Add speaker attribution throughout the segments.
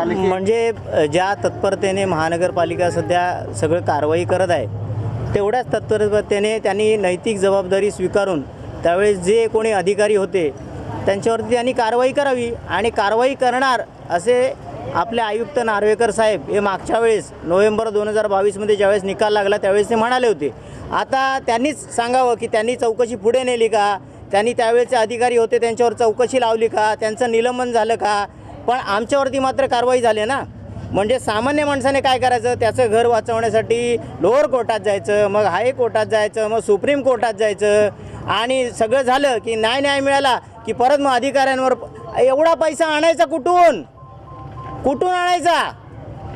Speaker 1: म्हणजे ज्या तत्परतेने महानगरपालिका सध्या सगळं कारवाई करत आहे, तेवढ्याच तत्परतेने त्यांनी नैतिक जबाबदारी स्वीकारून त्यावेळेस जे कोणी अधिकारी होते त्यांच्यावरती त्यांनी कारवाई करावी आणि कारवाई करणार असे आपले आयुक्त नार्वेकर साहेब हे मागच्या वेळेस नोव्हेंबर 2022मध्ये ज्यावेळेस निकाल लागला त्यावेळेस ते म्हणाले होते. आता त्यांनीच सांगावं की त्यांनी चौकशी पुढे नेली का, त्यांनी त्यावेळेचे अधिकारी होते त्यांच्यावर चौकशी लावली का, त्यांचं निलंबन झालं का. पण आमच्यावरती मात्र कारवाई झाली ना. म्हणजे सामान्य माणसाने काय करायचं, त्याचं घर वाचवण्यासाठी लोअर कोर्टात जायचं, मग हाय कोर्टात जायचं, मग सुप्रीम कोर्टात जायचं आणि सगळं झालं की न्याय मिळाला की परत मग अधिकाऱ्यांवर एवढा पैसा आणायचा कुठून आणायचा.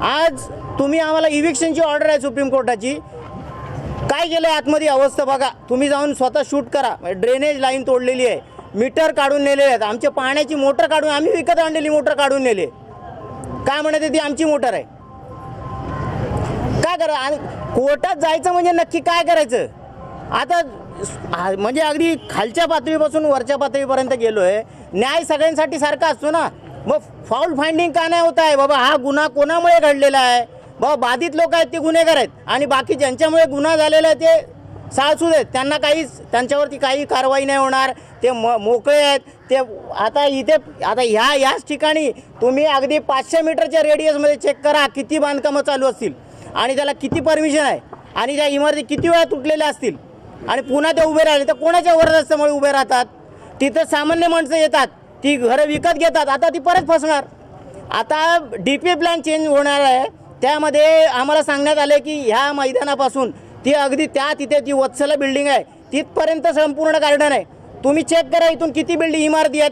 Speaker 1: आज तुम्ही आम्हाला इव्हिक्शनची ऑर्डर आहे सुप्रीम कोर्टाची, काय केलं आहे आतमध्ये अवस्था बघा. तुम्ही जाऊन स्वतः शूट करा. ड्रेनेज लाईन तोडलेली आहे, मीटर काढून नेलेले आहेत, आमच्या पाण्याची मोटर काढून आम्ही विकत आणलेली मोटर काढून नेले. काय म्हणते ती आमची मोटर आहे. काय करा आणि कोर्टात जायचं म्हणजे नक्की काय करायचं. आता म्हणजे अगदी खालच्या पातळीपासून वरच्या पातळीपर्यंत गेलो आहे. न्याय सगळ्यांसाठी सारखा असतो ना. मग फाऊल फाइंडिंग का नाही होत आहे बाबा. हा गुन्हा कोणामुळे घडलेला आहे बाबा. बाधित लोक आहेत ते गुन्हेगार आहेत आणि बाकी ज्यांच्यामुळे गुन्हा झालेला आहे ते साळसूद आहेत. त्यांना त्यांच्यावरती काही कारवाई नाही होणार. ते मोकळे आहेत. ते आता ह्याच ठिकाणी तुम्ही अगदी 500 मीटरच्या रेडियसमध्ये चेक करा किती बांधकामं चालू असतील आणि त्याला किती परमिशन आहे आणि त्या इमारती किती वेळा तुटलेल्या असतील आणि पुन्हा ते उभे राहिले तर कोणाच्या वरदस्त्यामुळे उभे राहतात. तिथं सामान्य माणसं येतात, ती घरं विकत घेतात, आता ती परत फसणार. आता DPA प्लॅन चेंज होणार आहे. त्यामध्ये आम्हाला सांगण्यात आलं की ह्या मैदानापासून ती अगदी तिथे ती वत्सला बिल्डिंग आहे तिथपर्यंत संपूर्ण गार्डन आहे. तुम्ही चेक करा इथून किती इमारती आहेत,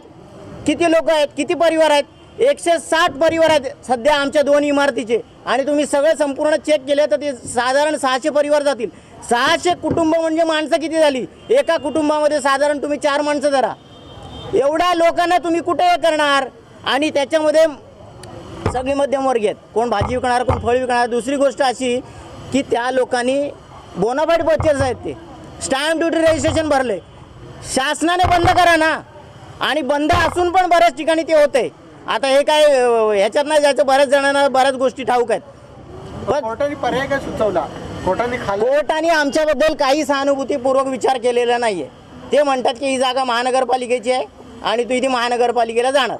Speaker 1: किती लोक आहेत, किती परिवार आहेत. 160 परिवार आहेत सध्या आमच्या 2 इमारतीचे आणि तुम्ही सगळं संपूर्ण चेक केले तर ते साधारण 600 परिवार जातील. 600 कुटुंब म्हणजे माणसं किती झाली. एका कुटुंबामध्ये साधारण तुम्ही 4 माणसं धरा. एवढ्या लोकांना तुम्ही कुठे करणार. आणि त्याच्यामध्ये सगळे मध्यमवर्गीय आहेत, कोण भाजी विकणार, कोण फळ विकणार. दुसरी गोष्ट अशी की त्या लोकांनी बोनाफाईड पर्चेस आहेत, ते स्टॅम्प ड्युटी रजिस्ट्रेशन भरले. शासनाने बंद करा ना. आणि बंद असून पण बऱ्याच ठिकाणी ते होते. आता हे काय ह्याच्यात नाही जायचं. बऱ्याच जणांना बऱ्याच गोष्टी ठाऊक आहेत. पण
Speaker 2: कोर्टाने पर्याय काय सुचवला.
Speaker 1: कोर्टाने आमच्याबद्दल काही सहानुभूतीपूर्वक विचार केलेला नाही आहे. ते म्हणतात की ही जागा महानगरपालिकेची आहे आणि तू इथे महानगरपालिकेला जाणार,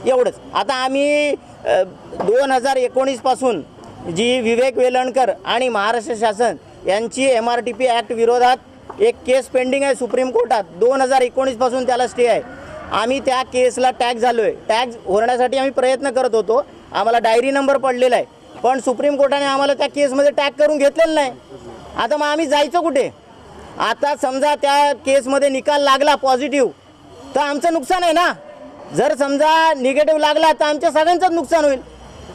Speaker 1: एवढंच. आता आम्ही 2019 पासून जी विवेक वेलणकर आणि महाराष्ट्र शासन यांची MRTP ॲक्ट विरोधात एक केस पेंडिंग आहे सुप्रीम कोर्टात. 2019 पासून त्याला स्टे आहे. आम्ही त्या केसला टॅग झालो आहे. टॅग होण्यासाठी आम्ही प्रयत्न करत होतो. आम्हाला डायरी नंबर पडलेला आहे, पण सुप्रीम कोर्टाने आम्हाला त्या केसमध्ये टॅग करून घेतलेलं नाही. आता मग आम्ही जायचं कुठे. आता समजा त्या केसमध्ये निकाल लागला पॉझिटिव्ह तर आमचं नुकसान आहे ना. जर समजा निगेटिव्ह लागला तर आमच्या सगळ्यांचंच नुकसान होईल,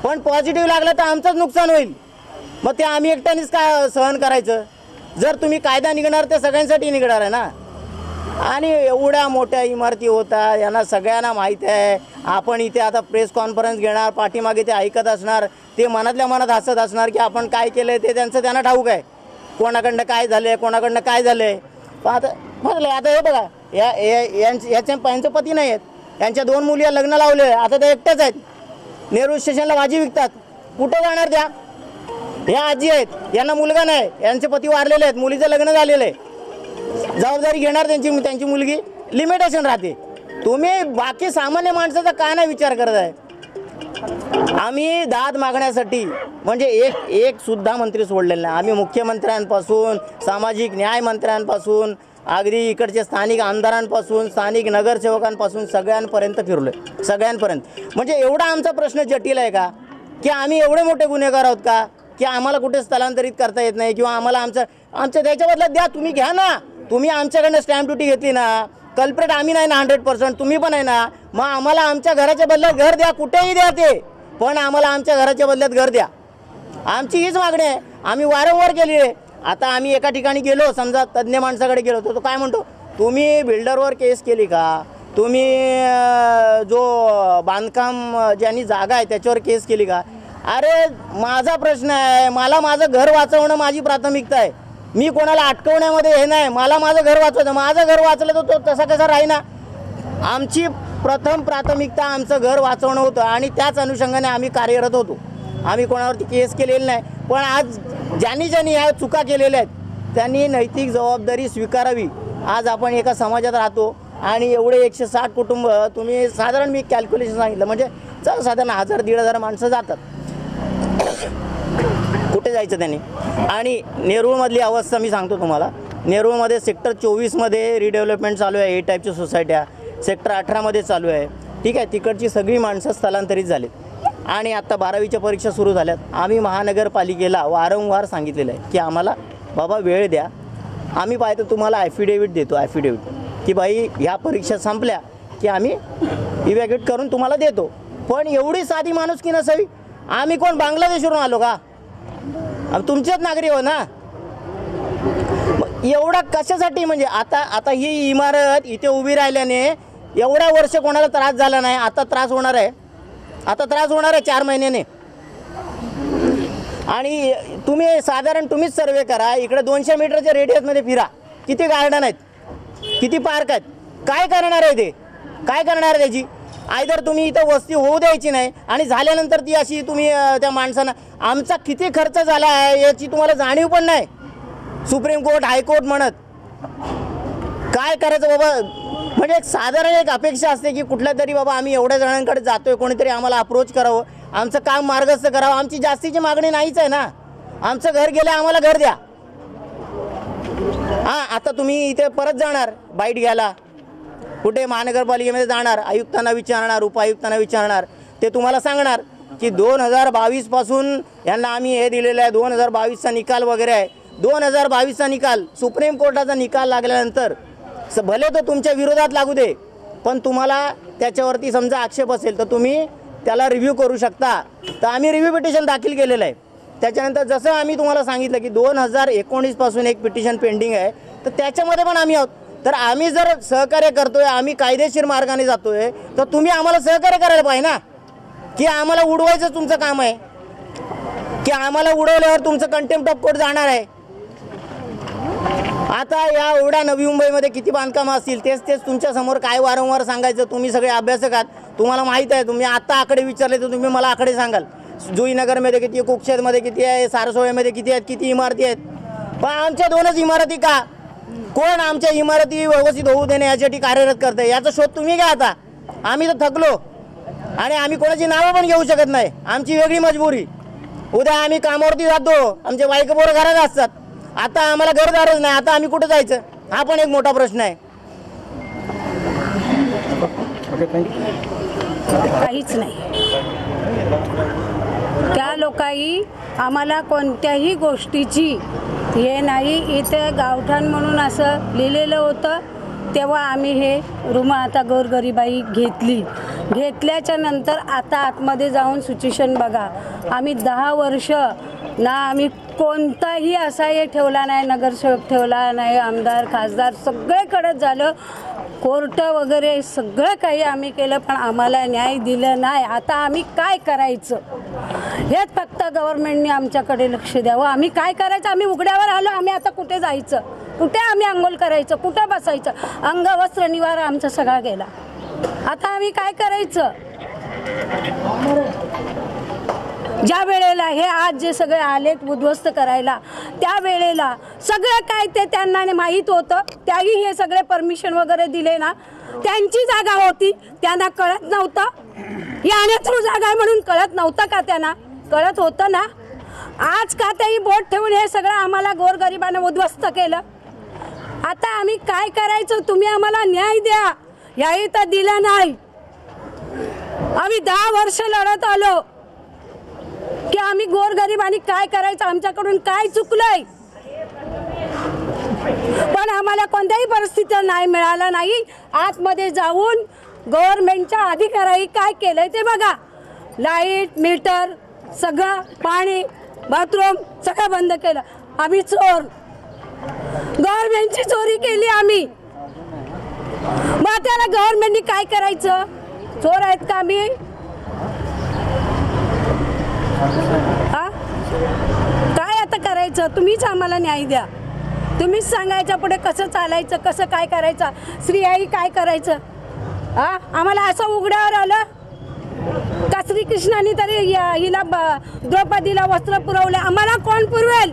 Speaker 1: पण पॉझिटिव्ह लागला तर आमचंच नुकसान होईल. मग ते आम्ही एकट्यानेच काय सहन करायचं. जर तुम्ही कायदा निघणार ते सगळ्यांसाठी निघणार आहे ना. आणि एवढ्या मोठ्या इमारती होतात, यांना सगळ्यांना माहीत आहे. आपण इथे आता प्रेस कॉन्फरन्स घेणार, पाठीमागे ते ऐकत असणार, ते मनातल्या मनात हसत असणार की आपण काय केलं ते त्यांना ठाऊक आहे. कोणाकडनं काय झालं आहे, कोणाकडनं काय झालं आहे. पण आता हे बघा यांचं पती नाही आहेत, यांच्या 2 मुली लग्न लावले, आता ते एकट्याच आहेत. नेहरू स्टेशनला भाजी विकतात, कुठं जाणार त्या. ह्या आजी आहेत, यांना मुलगा नाही, यांचे पती वारलेले आहेत, मुलीचं लग्न झालेलं आहे. जबाबदारी घेणार त्यांची मुलगी, लिमिटेशन राहते. तुम्ही बाकी सामान्य माणसाचा का नाही विचार करत आहे. आम्ही दाद मागण्यासाठी म्हणजे एक सुद्धा मंत्री सोडलेला नाही. आम्ही मुख्यमंत्र्यांपासून, सामाजिक न्याय मंत्र्यांपासून, अगदी इकडच्या स्थानिक आमदारांपासून, स्थानिक नगरसेवकांपासून सगळ्यांपर्यंत फिरलोय. सगळ्यांपर्यंत म्हणजे एवढा आमचा प्रश्न जटिल आहे का की आम्ही एवढे मोठे गुन्हेगार आहोत का की आम्हाला कुठे स्थलांतरित करता येत नाही किंवा आम्हाला आमच्या त्याच्या बदल्यात द्या. तुम्ही घ्या ना. तुम्ही आमच्याकडनं स्टॅम्प ड्युटी घेतली ना, कल्प्रेट आम्ही नाही ना 100%, तुम्ही पण आहे ना. मग आम्हाला आमच्या घराच्या बदल्यात घर द्या, कुठेही द्या ते, पण आम्हाला आमच्या घराच्या बदल्यात घर द्या. आमची हीच मागणी आहे. आम्ही वारंवार केली आहे. आता आम्ही एका ठिकाणी गेलो, समजा तज्ज्ञ माणसाकडे गेलो तर तो काय म्हणतो, तुम्ही बिल्डरवर केस केली का, तुम्ही जो बांधकाम ज्यांनी जागा आहे त्याच्यावर केस केली का. अरे माझा प्रश्न आहे, मला माझं घर वाचवणं माझी प्राथमिकता आहे. मी कोणाला अटकवण्यामध्ये हे नाही, मला माझं घर वाचवायचं. माझं घर वाचलं तर तो तसा कसा राहीना. आमची प्रथम प्राथमिकता आमचं घर वाचवणं होतं आणि त्याच अनुषंगाने आम्ही कार्यरत होतो. आम्ही कोणावरती केस केलेली नाही, पण आज ज्यांनी ह्या चुका केलेल्या आहेत त्यांनी नैतिक जबाबदारी स्वीकारावी. आज आपण एका समाजात राहतो आणि एवढे 160 कुटुंब, तुम्ही साधारण मी कॅल्क्युलेशन सांगितलं म्हणजे साधारण 1000-1500 माणसं जातात. कुठे जायचं त्यांनी? आणि नेरूळमधली अवस्था मी सांगतो तुम्हाला. नेरूळमध्ये सेक्टर 24मध्ये रिडेव्हलपमेंट चालू आहे, ए टाईपच्या सोसायट्या. सेक्टर 18मध्ये चालू आहे. ठीक आहे, तिकडची सगळी माणसं स्थलांतरित झालीत आणि आत्ता 12वीच्या परीक्षा सुरू झाल्यात. आम्ही महानगरपालिकेला वारंवार सांगितलेलं आहे की आम्हाला बाबा वेळ द्या, आम्ही पाहिजे तुम्हाला ॲफिडेविट देतो, ॲफिडेविट की बाई ह्या परीक्षा संपल्या की आम्ही इव्हॅक्युएट करून तुम्हाला देतो. पण एवढी साधी माणुसकी नसावी. आम्ही कोण बांगलादेशवरून आलो का? तुमचेच नागरिक हो ना. एवढा कशासाठी? म्हणजे आता ही इमारत इथे उभी राहिल्याने एवढ्या वर्ष कोणाला त्रास झाला नाही, आता त्रास होणार आहे. आता त्रास होणार आहे 4 महिन्याने. आणि तुम्हीच सर्वे करा, इकडे 200 मीटरच्या रेडियसमध्ये फिरा, किती गार्डन आहेत, किती पार्क आहेत. काय करणार आहे ते? काय करणार आहे त्याची? आयदर तुम्ही इथं वस्ती होऊ द्यायची नाही आणि झाल्यानंतर ती अशी तुम्ही त्या माणसांना, आमचा किती खर्च झाला आहे याची तुम्हाला जाणीव पण नाही. सुप्रीम कोर्ट, हायकोर्ट म्हणत काय करायचं बाबा? म्हणजे साधारण एक अपेक्षा असते की कुठल्या तरी बाबा आम्ही एवढ्या जणांकडे जातोय, कोणीतरी आम्हाला अप्रोच करावं, आमचं काम मार्गस्थ करावं. आमची जास्तीची मागणी नाहीच आहे ना. आमचं घर गेलं, आम्हाला घर द्या. हां, आता तुम्ही इथे परत जाणार बाईट घ्यायला, कुठे महानगरपालिकेमध्ये जाणार, आयुक्तांना विचारणार, उपायुक्तांना विचारणार, ते तुम्हाला सांगणार की 2022पासून यांना आम्ही हे दिलेलं आहे, 2022चा निकाल वगैरे आहे. 2022चा निकाल, सुप्रीम कोर्टाचा निकाल लागल्यानंतर भले तो तुमच्या विरोधात लागू दे, पण तुम्हाला त्याच्यावरती समजा आक्षेप असेल तर तुम्ही त्याला रिव्ह्यू करू शकता. तर आम्ही रिव्ह्यू पिटिशन दाखल केलेलं आहे. त्याच्यानंतर जसं आम्ही तुम्हाला सांगितलं की 2019पासून एक पिटिशन पेंडिंग आहे, तर त्याच्यामध्ये पण आम्ही आहोत. तर आम्ही जर सहकार्य करतोय, आम्ही कायदेशीर मार्गाने जातोय, तर तुम्ही आम्हाला सहकार्य करायला पाहिजे ना. की आम्हाला उडवायचं तुमचं काम आहे, की आम्हाला उडवल्यावर तुमचं कंटेम्प्ट ऑफ कोर्ट जाणार आहे. आता या एवढ्या नवी मुंबईमध्ये किती बांधकामं असतील, तेच तुमच्या समोर काय वारंवार सांगायचं. तुम्ही सगळे अभ्यासक आहात, तुम्हाला माहीत आहे. तुम्ही आता आकडे विचारले तर तुम्ही मला आकडे सांगाल. जुईनगरमध्ये किती आहे, कुक्षेतमध्ये किती आहे, सारसोळ्यामध्ये किती आहेत, किती इमारती आहेत. पण आमच्या 2च इमारती का? कोण आमच्या इमारती व्यवस्थित होऊ देणे यासाठी कार्यरत करते, याचा शोध तुम्ही घ्या. आता आम्ही तर थकलो आणि आम्ही कोणाची नावं पण घेऊ शकत नाही. आमची वेगळी मजबुरी. उद्या आम्ही कामावरती जातो, आमचे बायका पोरं घरात असतात. आता आम्हाला घरदारच नाही, आता आम्ही कुठं जायचं? हा पण एक मोठा प्रश्न आहे.
Speaker 2: काहीच नाही. त्या लोकांनी आम्हाला कोणत्याही गोष्टीची हे नाही. इथे गावठाण म्हणून असं लिहिलेलं होतं, तेव्हा आम्ही हे रूम आता गोरगरीबाई घेतल्याच्या नंतर आता आतमध्ये जाऊन सिच्युएशन बघा. आम्ही 10 वर्ष ना आम्ही कोणताही असा हे ठेवला नाही, नगरसेवक ठेवला नाही, आमदार खासदार सगळीकडेच झालं, कोर्ट वगैरे सगळं काही आम्ही केलं, पण आम्हाला न्याय दिलं नाही. आता आम्ही काय करायचं हेच फक्त गव्हर्नमेंटने आमच्याकडे लक्ष द्यावं. आम्ही काय करायचं? आम्ही उघड्यावर आलो, आम्ही आता कुठे जायचं, कुठे आम्ही अंघोळ करायचं, कुठं बसायचं? अंग वस्त्र निवारा आमचा सगळा गेला. आता आम्ही काय करायचं? ज्या वेळेला हे आज जे सगळे आलेत उद्ध्वस्त करायला, त्या वेळेला सगळं काय ते त्यांना माहीत होतं. त्याही हे सगळे परमिशन वगैरे दिले ना, त्यांची जागा होती, त्यांना कळत नव्हतं. ही अनथ्रू जागा आहे म्हणून कळत नव्हतं का? त्यांना कळत होतं ना. आज का तेही बोट ठेवून हे सगळं आम्हाला गोरगरिबांना उद्ध्वस्त केलं. आता आम्ही काय करायचं? तुम्ही आम्हाला न्याय द्या. याही तर दिला नाही. आम्ही 10 वर्ष लढत आलो की आम्ही गोरगरिबांनी काय करायचं, आमच्याकडून काय चुकलंय, पण आम्हाला कोणत्याही परिस्थितीत नाही मिळाला नाही. आतमध्ये जाऊन गव्हर्नमेंटच्या अधिकाऱ्यांनी काय केलंय ते बघा. लाईट, मीटर, सगळं, पाणी, बाथरूम सगळं बंद केलं. आम्ही चोर, गव्हर्नमेंटची चोरी केली आम्ही. मग त्याला गव्हर्नमेंटनी काय करायचं? चोर आहेत का आम्ही? काय आता करायचं? तुम्हीच आम्हाला न्याय द्या. तुम्हीच सांगायचं पुढे कसं चालायचं, कसं काय करायचं, स्त्रियाही काय करायचं. आम्हाला असं उघड्यावर आलं का श्रीकृष्णाने तरी हिला द्रौपदीला वस्त्र पुरवले, आम्हाला कोण पुरवेल?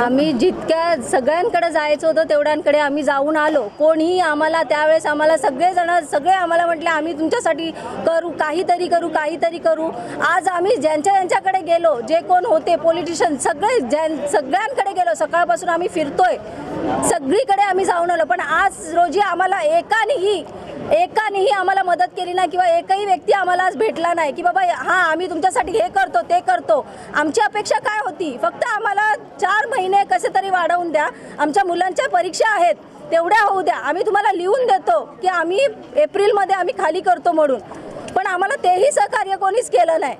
Speaker 3: आम्ही जितक्या सगळ्यांकडे जायचं होतं तेवढ्यांकडे आम्ही जाऊन आलो. कोणीही आम्हाला त्यावेळेस आम्हाला सगळे आम्हाला म्हटले आम्ही तुमच्यासाठी करू, काहीतरी करू. आज आम्ही ज्यांच्याकडे गेलो, जे कोण होते पॉलिटिशियन सगळ्यांकडे गेलो. सकाळपासून आम्ही फिरतोय, सगळीकडे आम्ही जाऊन आलो. पण आज रोजी आम्हाला एकानेही आम्हाला मदत केली नाही किंवा एकही व्यक्ती आम्हाला आज भेटला नाही की बाबा आम्ही तुमच्यासाठी हे करतो ते करतो. आमची अपेक्षा काय होती? फक्त आम्हाला 4 महिने कसे तरी वाढवून द्या, आमच्या मुलांच्या परीक्षा आहेत तेवढ्या होऊ द्या, आम्ही तुम्हाला लिहून देतो की आम्ही एप्रिलमध्ये आम्ही खाली करतो म्हणून. पण आम्हाला तेही सहकार्य कोणीच केलं नाही.